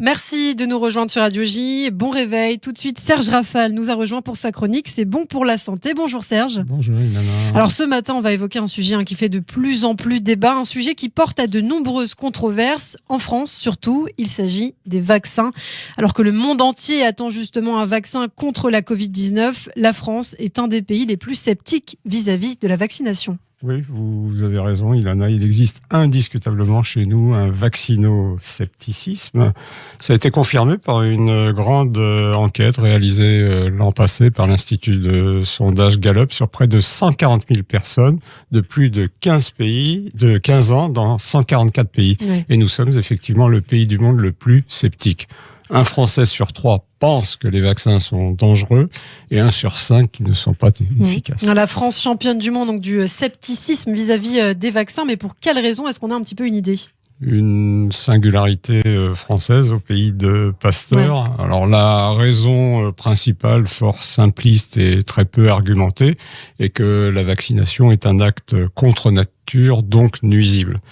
Merci de nous rejoindre sur Radio J. Bon réveil. Tout de suite, Serge Rafal nous a rejoint pour sa chronique. C'est bon pour la santé. Bonjour Serge. Bonjour Ilana. Alors ce matin, on va évoquer un sujet qui fait de plus en plus débat, un sujet qui porte à de nombreuses controverses, en France surtout. Il s'agit des vaccins. Alors que le monde entier attend justement un vaccin contre la Covid-19, la France est un des pays les plus sceptiques vis-à-vis de la vaccination. Oui, vous avez raison, Ilana. Il existe indiscutablement chez nous un vaccino-scepticisme. Ça a été confirmé par une grande enquête réalisée l'an passé par l'Institut de sondage Gallup sur près de 140 000 personnes de plus de 15 pays, de 15 ans dans 144 pays. Oui. Et nous sommes effectivement le pays du monde le plus sceptique. Un Français sur 3 pense que les vaccins sont dangereux et 1 sur 5 qui ne sont pas efficaces. La France championne du monde donc du scepticisme vis-à-vis des vaccins, mais pour quelle raison? Est-ce qu'on a un petit peu une idée? Une singularité française au pays de Pasteur. Ouais. Alors la raison principale, fort simpliste et très peu argumentée, est que la vaccination est un acte contre nature, donc nuisible.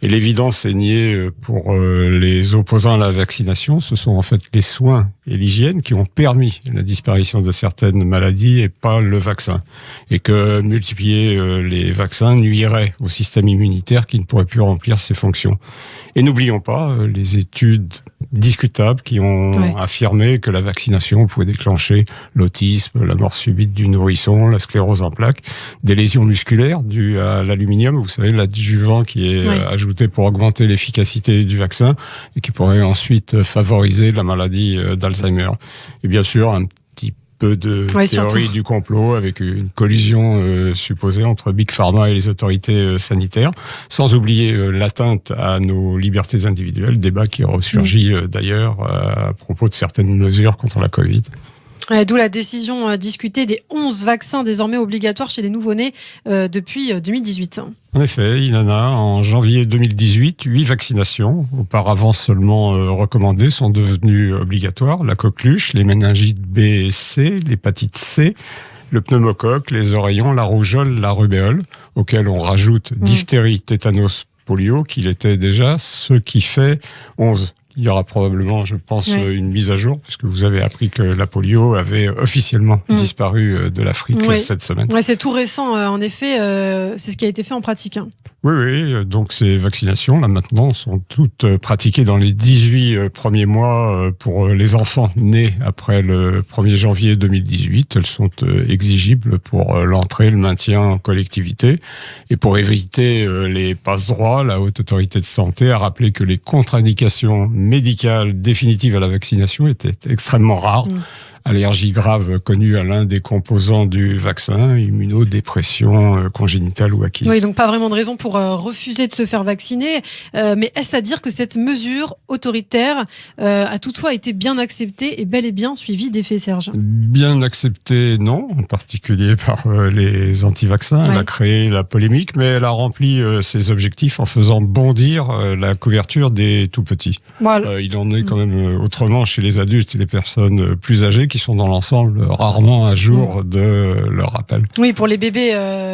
Et l'évidence est niée pour les opposants à la vaccination. Ce sont en fait les soins et l'hygiène qui ont permis la disparition de certaines maladies et pas le vaccin. Et que multiplier les vaccins nuirait au système immunitaire qui ne pourrait plus remplir ses fonctions. Et n'oublions pas les études discutables qui ont affirmé que la vaccination pouvait déclencher l'autisme, la mort subite du nourrisson, la sclérose en plaques, des lésions musculaires dues à l'aluminium. Vous savez, l'adjuvant qui est ajouté pour augmenter l'efficacité du vaccin et qui pourrait ensuite favoriser la maladie d'Alzheimer. Et bien sûr, un petit peu de théorie du complot avec une collusion supposée entre Big Pharma et les autorités sanitaires, sans oublier l'atteinte à nos libertés individuelles, débat qui ressurgit d'ailleurs à propos de certaines mesures contre la Covid. D'où la décision discutée des 11 vaccins désormais obligatoires chez les nouveau-nés depuis 2018. En effet, Ilana, en janvier 2018, 8 vaccinations, auparavant seulement recommandées, sont devenues obligatoires. La coqueluche, les méningites B et C, l'hépatite C, le pneumocoque, les oreillons, la rougeole, la rubéole, auxquels on rajoute diphtérie, tétanos, polio, qu'il était déjà, ce qui fait 11. Il y aura probablement, je pense, une mise à jour, puisque vous avez appris que la polio avait officiellement disparu de l'Afrique cette semaine. Ouais, c'est tout récent, en effet, c'est ce qui a été fait en pratique. Oui, donc ces vaccinations, là maintenant, sont toutes pratiquées dans les 18 premiers mois pour les enfants nés après le 1er janvier 2018. Elles sont exigibles pour l'entrée, le maintien en collectivité. Et pour éviter les passe-droits, la Haute Autorité de Santé a rappelé que les contre-indications médicales définitives à la vaccination étaient extrêmement rares. Allergie grave connue à l'un des composants du vaccin, immunodépression congénitale ou acquise. Oui, donc pas vraiment de raison pour refuser de se faire vacciner. Mais est-ce à dire que cette mesure autoritaire a toutefois été bien acceptée et bel et bien suivie d'effets, Serge? Bien acceptée, non, en particulier par les anti-vaccins. Elle a créé la polémique, mais elle a rempli ses objectifs en faisant bondir la couverture des tout-petits. Voilà. Il en est quand même autrement chez les adultes et les personnes plus âgées qui sont dans l'ensemble rarement à jour de leur rappel. Oui, pour les bébés,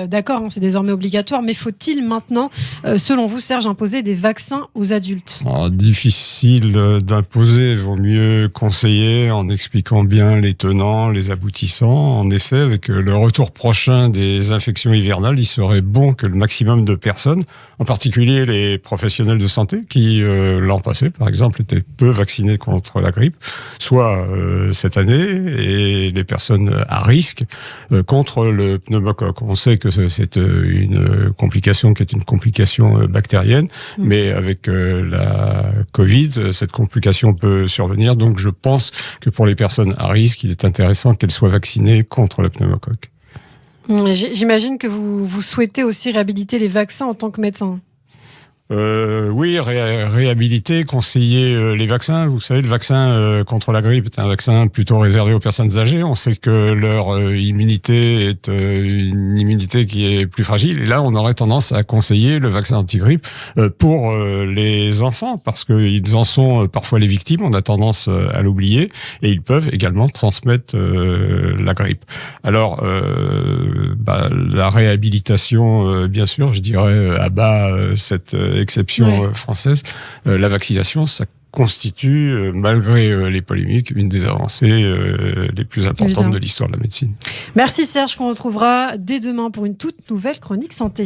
d'accord, c'est désormais obligatoire, mais faut-il maintenant, selon vous, Serge, imposer des vaccins aux adultes? Difficile d'imposer, vaut mieux conseiller en expliquant bien les tenants, les aboutissants. En effet, avec le retour prochain des infections hivernales, il serait bon que le maximum de personnes, en particulier les professionnels de santé, qui l'an passé, par exemple, étaient peu vaccinés contre la grippe, soit cette année, et les personnes à risque contre le pneumocoque. On sait que c'est une complication qui est une complication bactérienne, mais avec la Covid, cette complication peut survenir. Donc je pense que pour les personnes à risque, il est intéressant qu'elles soient vaccinées contre le pneumocoque. J'imagine que vous souhaitez aussi réhabiliter les vaccins en tant que médecin. Oui, réhabiliter, conseiller les vaccins. Vous savez, le vaccin contre la grippe est un vaccin plutôt réservé aux personnes âgées. On sait que leur immunité est une immunité qui est plus fragile. Et là, on aurait tendance à conseiller le vaccin anti-grippe pour les enfants, parce qu'ils en sont parfois les victimes. On a tendance à l'oublier. Et ils peuvent également transmettre la grippe. Alors, la réhabilitation, bien sûr, je dirais, abat cette exception française. La vaccination, ça constitue, malgré les polémiques, une des avancées les plus importantes Évidemment. de l'histoire de la médecine. Merci Serge, qu'on retrouvera dès demain pour une toute nouvelle chronique santé.